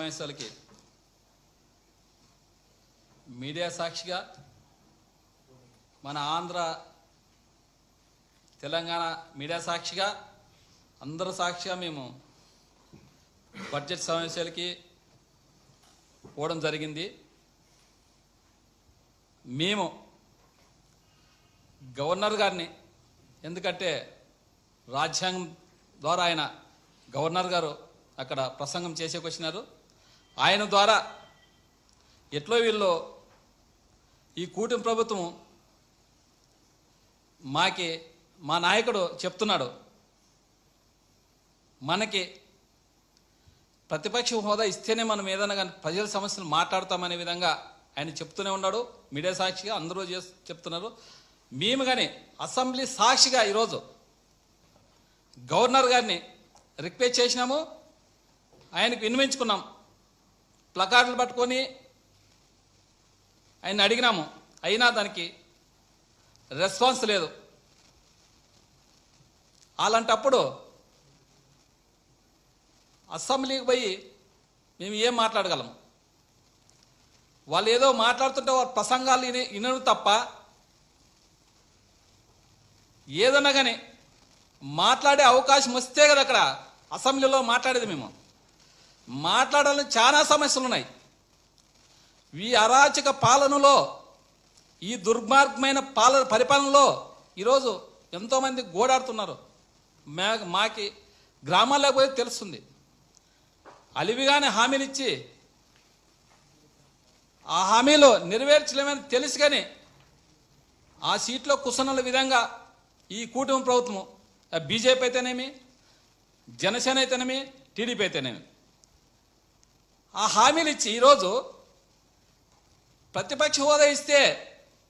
సమావేశాలకి media సాక్షిగా మన Andhra Telangana media సాక్షిగా అందరూ సాక్షిగా మేము బడ్జెట్ సమావేశాలకి పోవడం జరిగింది. మేము గవర్నర్ గారిని, ఎందుకంటే రాజ్యాంగం ద్వారా ఆయన గవర్నర్ గారు అక్కడ ప్రసంగం చేసేకి వచ్చినారు, ఆయన ద్వారా ఎట్లో వీళ్ళు ఈ కూటమి ప్రభుత్వం మా నాయకుడు చెప్తున్నాడు, మనకి ప్రతిపక్ష హోదా ఇస్తేనే మనం ఏదైనా కానీ ప్రజల సమస్యలు మాట్లాడతామనే విధంగా ఆయన చెప్తూనే ఉన్నాడు. మీడియా సాక్షిగా అందరూ చెప్తున్నారు. మేము కానీ అసెంబ్లీ సాక్షిగా ఈరోజు గవర్నర్ గారిని రిక్వెస్ట్ చేసినాము, ఆయనకు విన్నవించుకున్నాం, ప్లకార్డులు పట్టుకొని ఆయన అడిగినాము, అయినా దానికి రెస్పాన్స్ లేదు. అలాంటప్పుడు అసెంబ్లీకి పోయి మేము ఏం మాట్లాడగలము? వాళ్ళు ఏదో మాట్లాడుతుంటే వాళ్ళ ప్రసంగాలు వినరు తప్ప ఏదన్నా కానీ మాట్లాడే అవకాశం వస్తే కదా అక్కడ అసెంబ్లీలో మాట్లాడేది. మేము మాట్లాడాలని చాలా సమస్యలు ఉన్నాయి. ఈ అరాచక పాలనలో, ఈ దుర్మార్గమైన పరిపాలనలో ఈరోజు ఎంతోమంది గోడాడుతున్నారు. మాకి గ్రామాలకు పోయి తెలుస్తుంది. అలివిగానే హామీలు ఇచ్చి ఆ హామీలో నెరవేర్చలేమని తెలుసు, కానీ ఆ సీట్లో కుసనల విధంగా ఈ కూటమి ప్రభుత్వం, బీజేపీ అయితేనేమి, జనసేన అయితేనేమి, టీడీపీ అయితేనేమి, ఆ హామీలు ఇచ్చి ఈరోజు ప్రతిపక్ష హోదా ఇస్తే